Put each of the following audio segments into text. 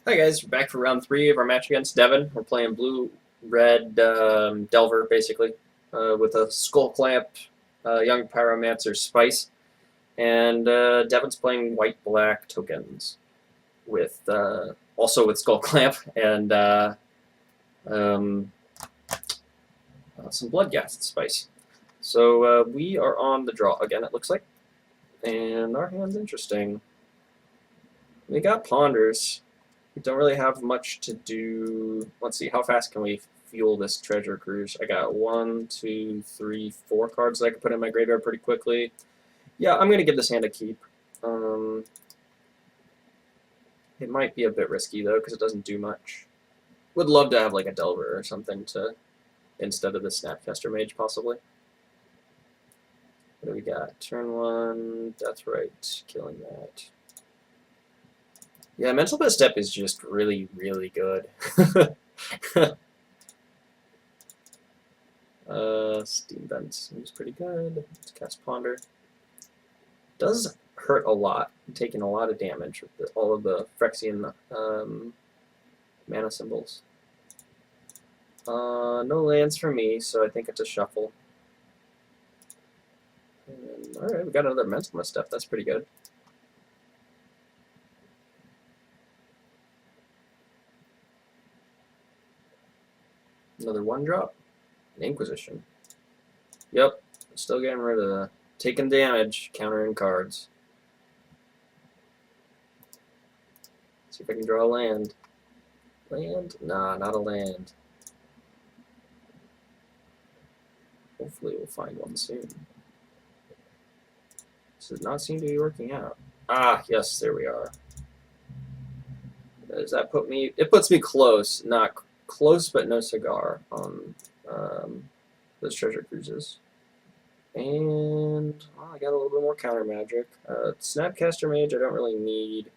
Hi guys, we're back for round 3 of our match against Devin. We're playing blue-red Delver, basically, with a Skullclamp, young Pyromancer Spice, and Devin's playing white-black tokens with also with Skullclamp and um, some Bloodghast Spice. So we are on the draw again, it looks like, and our hand's interesting. We got Ponders. We don't really have much to do. Let's see, how fast can we fuel this treasure cruise? I got 1, 2, 3, 4 cards that I can put in my graveyard pretty quickly. Yeah, I'm going to give this hand a keep. It might be a bit risky, though, because it doesn't do much. Would love to have, like, a Delver or something to instead of the Snapcaster Mage, possibly. What do we got? Turn 1, Deathrite, killing that. Yeah, Mental Misstep is just really, really good. Steam Vent seems pretty good. Let's cast Ponder. Does hurt a lot. I'm taking a lot of damage with all of the Phyrexian mana symbols. No lands for me, so I think it's a shuffle. Alright, we got another Mental Misstep. That's pretty good. Another 1-drop. An Inquisition. Yep, still getting rid of the taking damage, countering cards. See if I can draw a land. Land? Nah, not a land. Hopefully we'll find one soon. This does not seem to be working out. Ah, yes, there we are. Does that put me... It puts me close. Not close, but no cigar on those treasure cruises. And I got a little bit more counter magic. Snapcaster Mage I don't really need.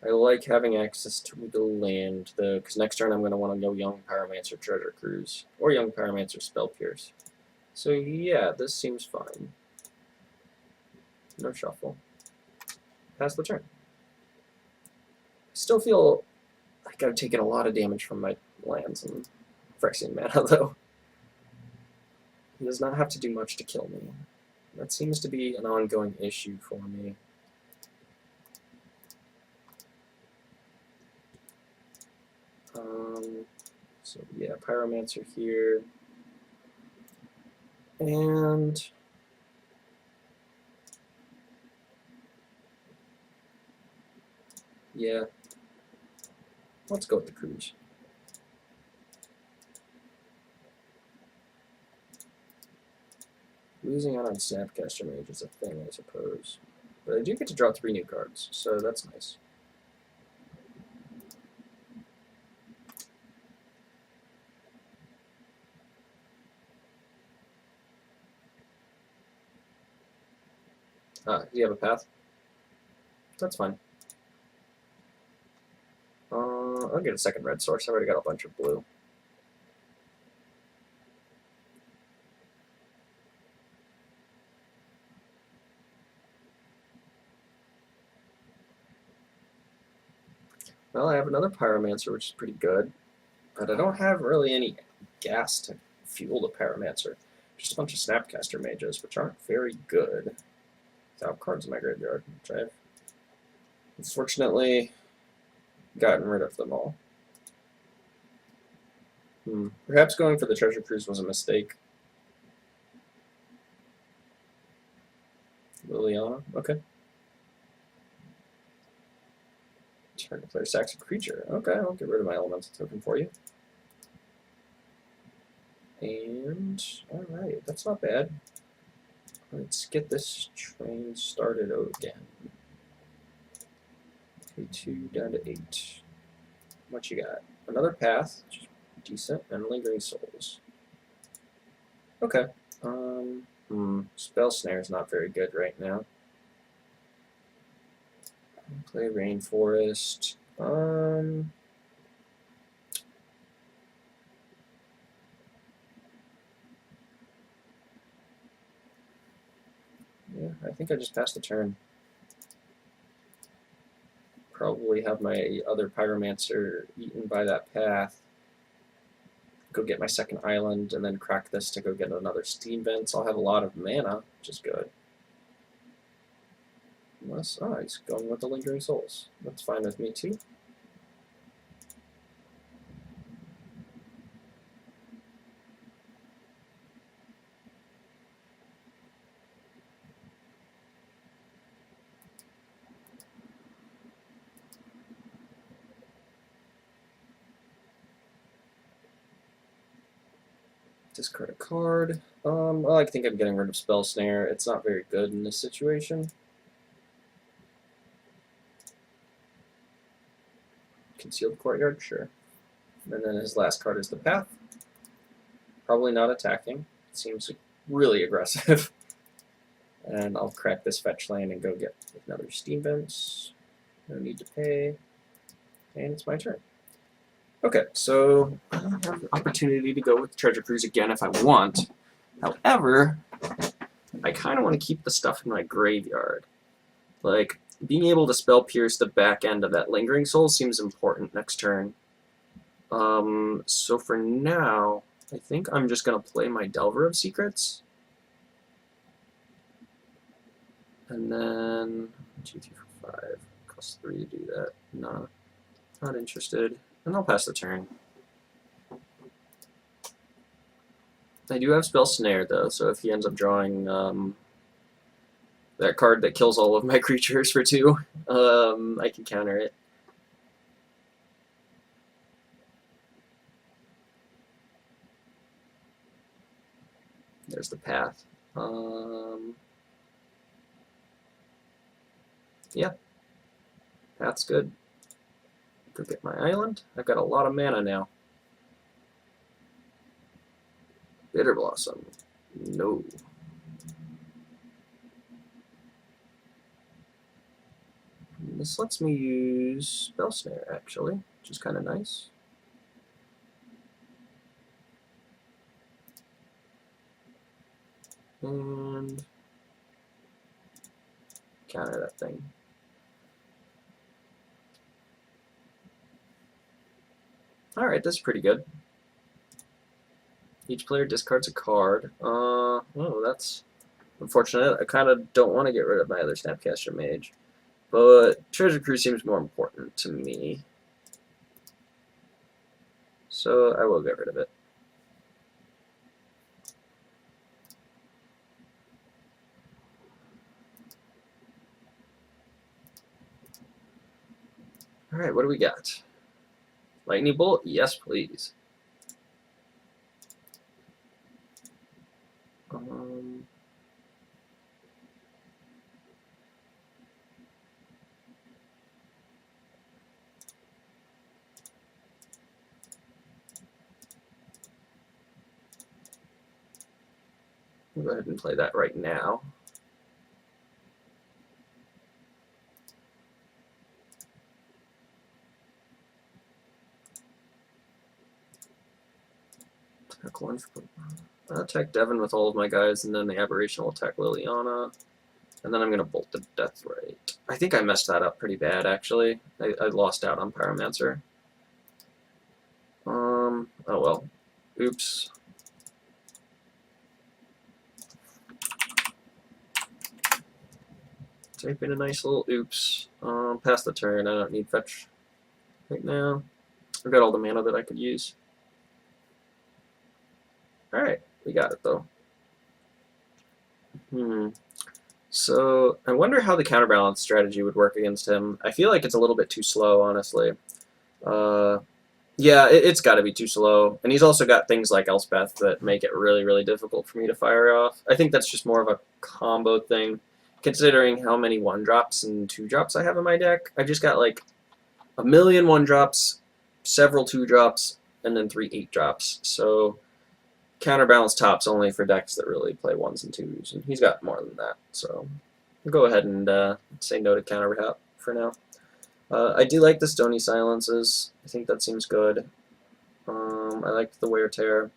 I like having access to the land, though, because next turn I'm going to want to go Young Pyromancer Treasure Cruise, or Young Pyromancer Spell Pierce. So yeah, this seems fine. No shuffle. Pass the turn. I still feel like I've taken a lot of damage from my lands and Phyrexian mana, though. He does not have to do much to kill me. That seems to be an ongoing issue for me. So yeah, Pyromancer here. And yeah, let's go with the cruise. Losing out on Snapcaster Mage is a thing, I suppose. But I do get to draw 3 new cards, so that's nice. Do you have a path? That's fine. I'll get a second red source. I already got a bunch of blue. Well, I have another Pyromancer, which is pretty good. But I don't have really any gas to fuel the Pyromancer. Just a bunch of Snapcaster Mages, which aren't very good. Without cards in my graveyard, which I've unfortunately gotten rid of them all. Perhaps going for the Treasure Cruise was a mistake. Liliana? Okay. Turn to player sacks a creature. Okay, I'll get rid of my elemental token for you. And, alright, that's not bad. Let's get this train started again. Okay, 2 down to 8. What you got? Another path, which is decent, and lingering souls. Okay. Spell snare is not very good right now. Play rainforest. Yeah, I think I just passed the turn. probably have my other Pyromancer eaten by that path. Go get my second island, and then crack this to go get another steam vent. So I'll have a lot of mana, which is good. Unless, oh, he's going with the Lingering Souls. That's fine with me too. Discard a card. Well, I think I'm getting rid of Spell Snare. It's not very good in this situation. Concealed Courtyard, sure. And then his last card is the Path. Probably not attacking. It seems really aggressive. And I'll crack this fetch land and go get another Steam Vents. No need to pay. And it's my turn. Okay, so I have the opportunity to go with Treasure Cruise again if I want. However, I kind of want to keep the stuff in my graveyard. Like, being able to spell pierce the back end of that Lingering Soul seems important next turn. So for now, I think I'm just going to play my Delver of Secrets. And then 2, 3, 4, 5. Costs 3 to do that. Nah, not interested. And I'll pass the turn. I do have Spell Snare, though, so if he ends up drawing that card that kills all of my creatures for 2, I can counter it. There's the Path. Yeah, Path's good. Go get my island. I've got a lot of mana now. Bitter Blossom. No. This lets me use Spell Snare, actually, which is kind of nice. And counter that thing. Alright, that's pretty good. Each player discards a card. Oh, that's unfortunate. I kind of don't want to get rid of my other Snapcaster Mage. But Treasure Cruise seems more important to me. So I will get rid of it. Alright, what do we got? Lightning Bolt? Yes, please. I'll go ahead and play that right now. Attack one. I'll attack Devin with all of my guys, and then the Aberration will attack Liliana. And then I'm going to bolt the Deathrite. I think I messed that up pretty bad, actually. I lost out on Pyromancer. Oh well. Oops. Type in a nice little oops. Pass the turn. I don't need fetch right now. I've got all the mana that I could use. Alright, we got it though. So I wonder how the counterbalance strategy would work against him. I feel like it's a little bit too slow, honestly. Yeah, it's got to be too slow. And he's also got things like Elspeth that make it really, really difficult for me to fire off. I think that's just more of a combo thing, considering how many 1-drops and 2-drops I have in my deck. I just got like a million 1-drops, several 2-drops, and then 3 8-drops. So counterbalance tops only for decks that really play 1s and 2s, and he's got more than that. So I'll go ahead and say no to counter for now. I do like the Stony Silences. I think that seems good. I like the Wear Tear.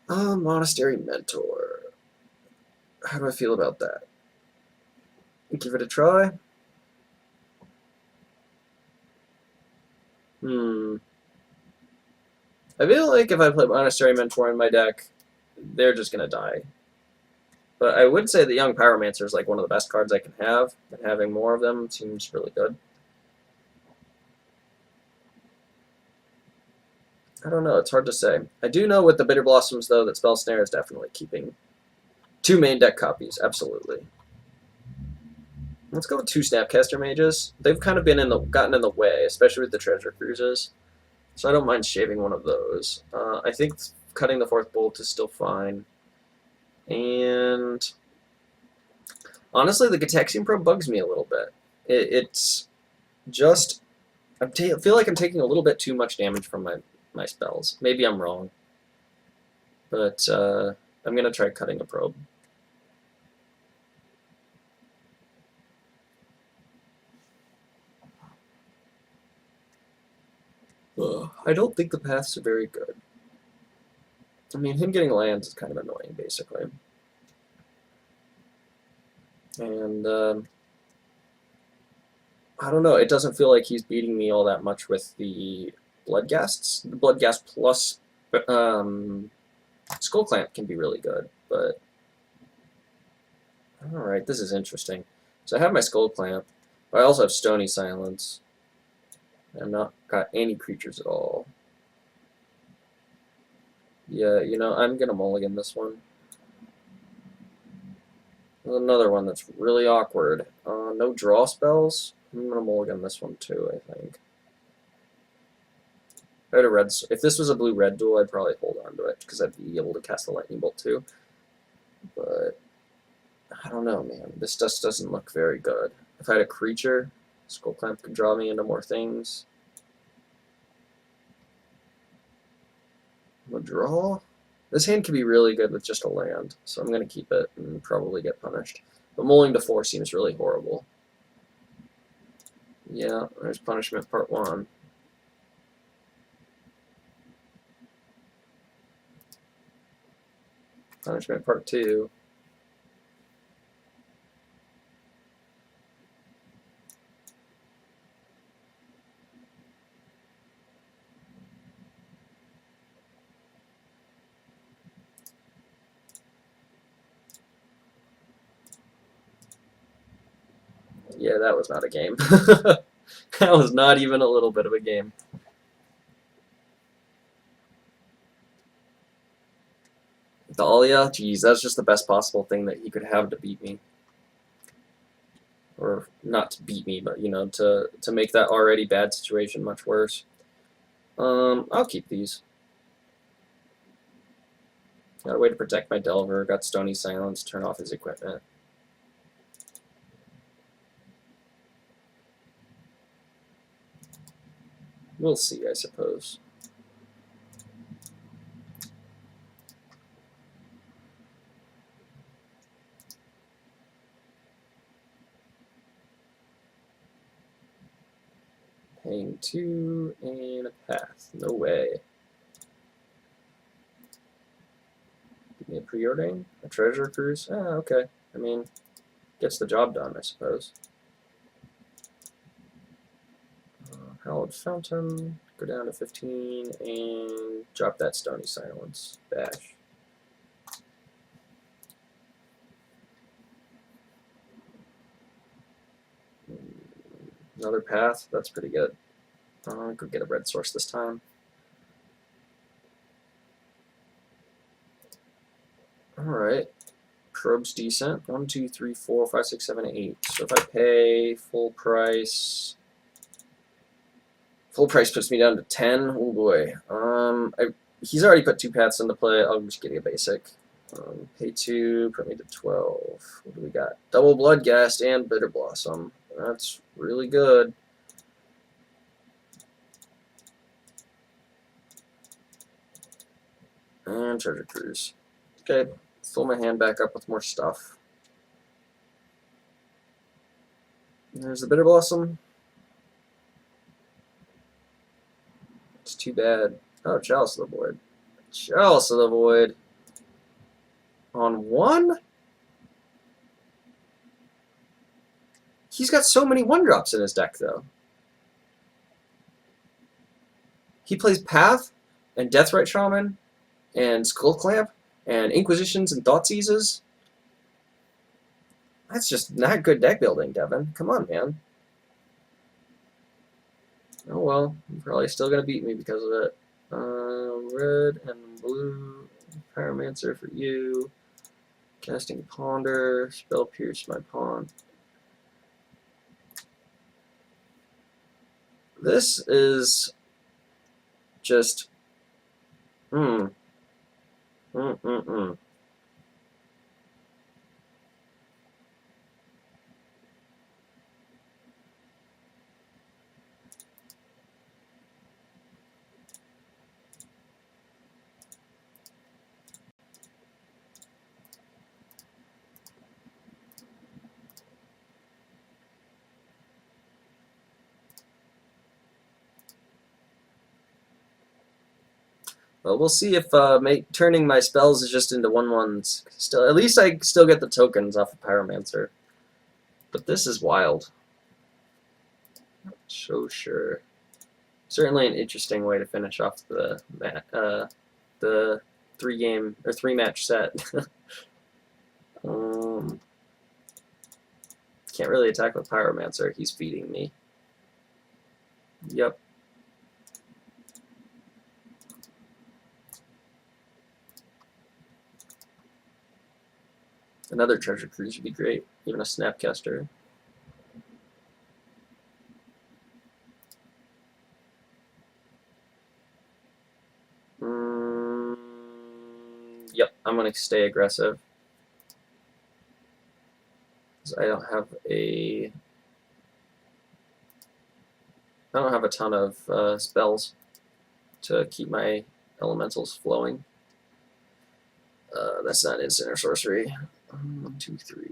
Monastery Mentor. How do I feel about that? Give it a try. I feel like if I play Monastery Mentor in my deck, they're just going to die. But I would say the Young Pyromancer is like one of the best cards I can have, and having more of them seems really good. I don't know, it's hard to say. I do know with the Bitter Blossoms, though, that Spell Snare is definitely keeping 2 main deck copies, absolutely. Let's go with 2 Snapcaster Mages. They've kind of been gotten in the way, especially with the Treasure Cruises. So I don't mind shaving one of those. I think cutting the 4th Bolt is still fine. And honestly, the Gataxian Probe bugs me a little bit. It's just, I feel like I'm taking a little bit too much damage from my spells. Maybe I'm wrong. But I'm going to try cutting a probe. I don't think the paths are very good. I mean, him getting lands is kind of annoying, basically. And I don't know, it doesn't feel like he's beating me all that much with the Bloodghasts. The Bloodghast plus Skullclamp can be really good, but alright, this is interesting. So I have my Skullclamp, but I also have Stony Silence. I've not got any creatures at all. Yeah, you know, I'm going to mulligan this one. There's another one that's really awkward. No draw spells. I'm going to mulligan this one too, I think. If this was a blue-red duel, I'd probably hold on to it, because I'd be able to cast the Lightning Bolt too. But, I don't know, man. This just doesn't look very good. If I had a creature, Skullclamp could draw me into more things. A draw? This hand could be really good with just a land, so I'm going to keep it and probably get punished. But mulling to 4 seems really horrible. Yeah, there's punishment part 1. Punishment part 2. Yeah, that was not a game. That was not even a little bit of a game. Dahlia? Geez, that's just the best possible thing that he could have to beat me. Or not to beat me, but, you know, to make that already bad situation much worse. I'll keep these. Got a way to protect my Delver, got Stony Silence, turn off his equipment. We'll see, I suppose. Paying 2 and a path. No way. Give me a preordain? A treasure cruise? Ah, okay. I mean, gets the job done, I suppose. Hallowed Fountain, go down to 15, and drop that Stony Silence. Bash. Another path, that's pretty good. Go get a red source this time. Alright. Probe's decent. 1, 2, 3, 4, 5, 6, 7, 8. So if I pay full price... Full price puts me down to 10. Oh boy. He's already put 2 paths into play. I'll just get a basic. Pay 2, put me to 12. What do we got? Double Bloodghast and Bitter Blossom. That's really good. And Treasure Cruise. Okay, fill my hand back up with more stuff. There's the Bitter Blossom. It's too bad. Oh, Chalice of the Void. Chalice of the Void. On 1? He's got so many 1-drops in his deck, though. He plays Path and Deathrite Shaman and Skullclamp and Inquisitions and Thoughtseizes. That's just not good deck building, Devin. Come on, man. Oh well, you're probably still going to beat me because of it. Red and blue. Pyromancer for you. Casting Ponder. Spell Pierce my pawn. This is just... Well, we'll see if turning my spells is just into 1/1s. Still, at least I still get the tokens off of Pyromancer. But this is wild. Not so sure. Certainly an interesting way to finish off the 3-game or 3-match set. Can't really attack with Pyromancer. He's feeding me. Yep. Another treasure cruise would be great. Even a Snapcaster. Yep, I'm going to stay aggressive. I don't have a ton of spells to keep my elementals flowing. That's not instant or sorcery. 1, 2, 3.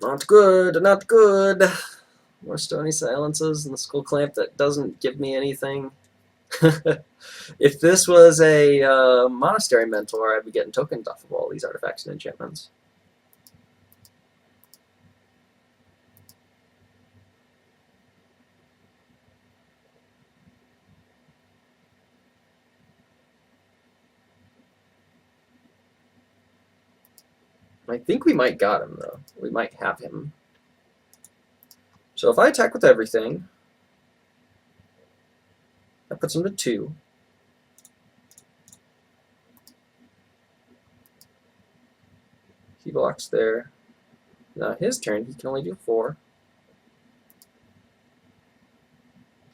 Not good, not good. More Stony Silences and the Skullclamp that doesn't give me anything. If this was a Monastery Mentor, I'd be getting tokens off of all these artifacts and enchantments. I think we might got him, though. We might have him. So if I attack with everything, that puts him to 2. He blocks there. Now his turn, he can only do 4.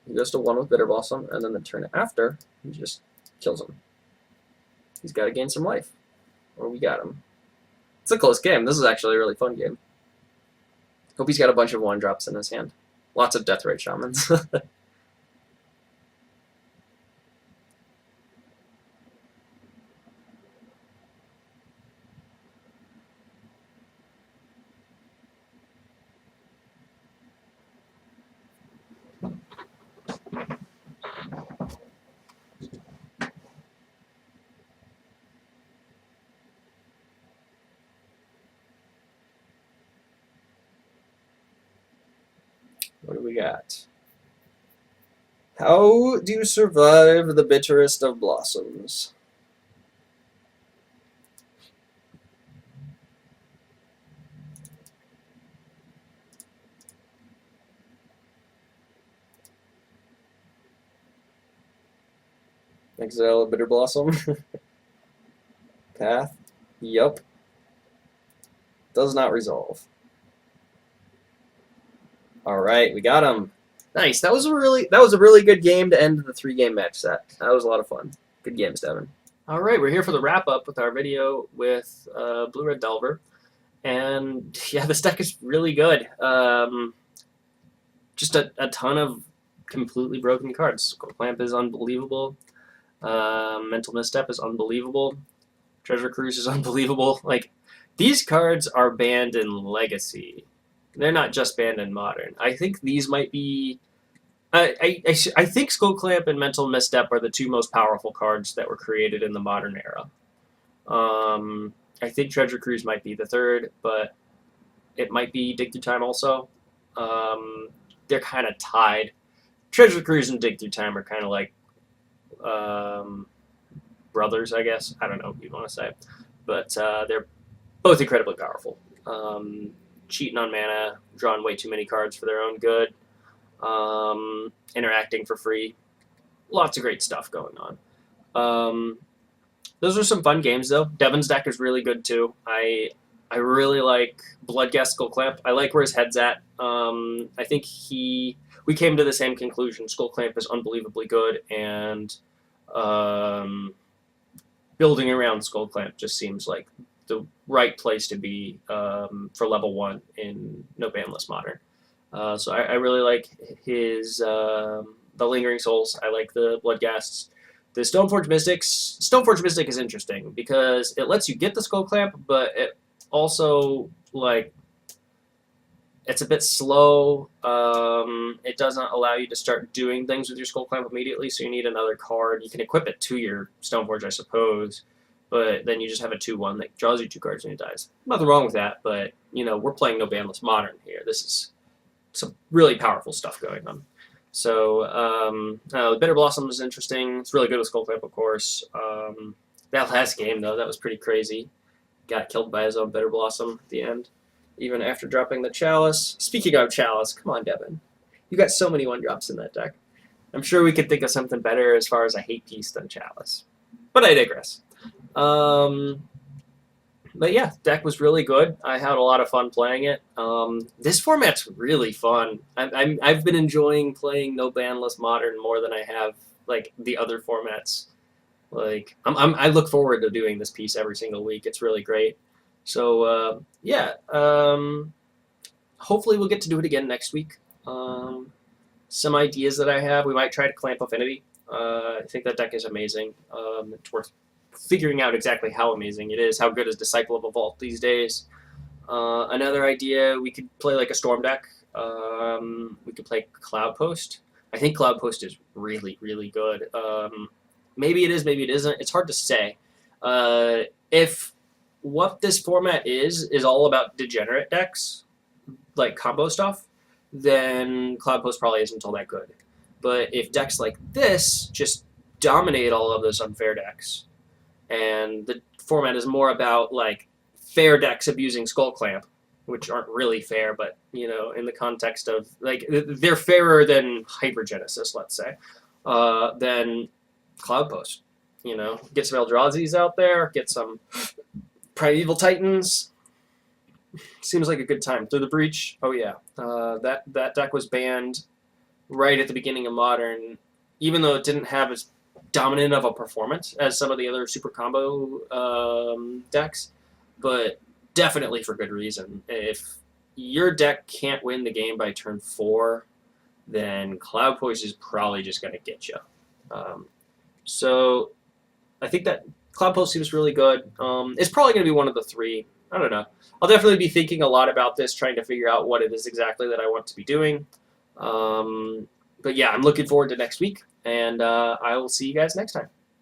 He goes to 1 with Bitter Blossom, and then the turn after, he just kills him. He's got to gain some life. Or we got him. It's a close game. This is actually a really fun game. Hope he's got a bunch of 1-drops in his hand. Lots of Deathrite Shamans. What do we got? How do you survive the bitterest of blossoms? Exile a Bitter Blossom. Path. Yup. Does not resolve. All right, we got him. Nice. That was a really good game to end the 3-game match set. That was a lot of fun. Good games, Devin. All right, we're here for the wrap up with our video with Blue Red Delver, and yeah, this deck is really good. Just a ton of completely broken cards. Skullclamp is unbelievable. Mental Misstep is unbelievable. Treasure Cruise is unbelievable. Like, these cards are banned in Legacy. They're not just banned in Modern. I think these might be... I think Skullclamp and Mental Misstep are the two most powerful cards that were created in the Modern era. I think Treasure Cruise might be the third, but it might be Dig Through Time also. They're kind of tied. Treasure Cruise and Dig Through Time are kind of like brothers, I guess. I don't know what you want to say. But they're both incredibly powerful. Cheating on mana, drawing way too many cards for their own good, interacting for free. Lots of great stuff going on. Those are some fun games, though. Devin's deck is really good, too. I really like Bloodghast Skullclamp. I like where his head's at. I think we came to the same conclusion. Skullclamp is unbelievably good, and building around Skullclamp just seems like the right place to be for level 1 in No Banless Modern. So I really like his the Lingering Souls. I like the Bloodghasts. The Stoneforge Mystics. Stoneforge Mystic is interesting because it lets you get the Skullclamp, but it also, like, it's a bit slow. It doesn't allow you to start doing things with your Skullclamp immediately, so you need another card. You can equip it to your Stoneforge, I suppose, but then you just have a 2/1 that draws you 2 cards when it dies. Nothing wrong with that, but, you know, we're playing No Banless Modern here. This is some really powerful stuff going on. So, the Bitter Blossom is interesting. It's really good with Skullclamp, of course. That last game, though, that was pretty crazy. Got killed by his own Bitter Blossom at the end, even after dropping the Chalice. Speaking of Chalice, come on, Devin. You got so many 1-drops in that deck. I'm sure we could think of something better as far as a hate piece than Chalice. But I digress. But yeah, deck was really good. I had a lot of fun playing it. This format's really fun. I've been enjoying playing No Banless Modern more than I have like the other formats. Like I look forward to doing this piece every single week. It's really great. So yeah, hopefully we'll get to do it again next week. Some ideas that I have, we might try to clamp Affinity. I think that deck is amazing. It's worth figuring out exactly how amazing it is. How good is Disciple of a Vault these days? Another idea, we could play like a Storm deck. We could play Cloud Post. I think Cloud Post is really, really good. Maybe it is, maybe it isn't. It's hard to say. If what this format is all about degenerate decks, like combo stuff, then Cloud Post probably isn't all that good. But if decks like this just dominate all of those unfair decks, and the format is more about like fair decks abusing Skullclamp, which aren't really fair, but you know, in the context of like they're fairer than Hypergenesis, let's say, then Cloud Post. You know, get some Eldrazi's out there, get some Primeval Titans. Seems like a good time. Through the Breach, oh yeah, that deck was banned right at the beginning of Modern, even though it didn't have as dominant of a performance as some of the other super combo decks, but definitely for good reason. If your deck can't win the game by turn 4, then Cloud Post is probably just going to get you. So I think that Cloud Post seems really good. It's probably going to be one of the 3. I don't know. I'll definitely be thinking a lot about this, trying to figure out what it is exactly that I want to be doing. But yeah, I'm looking forward to next week, and I will see you guys next time.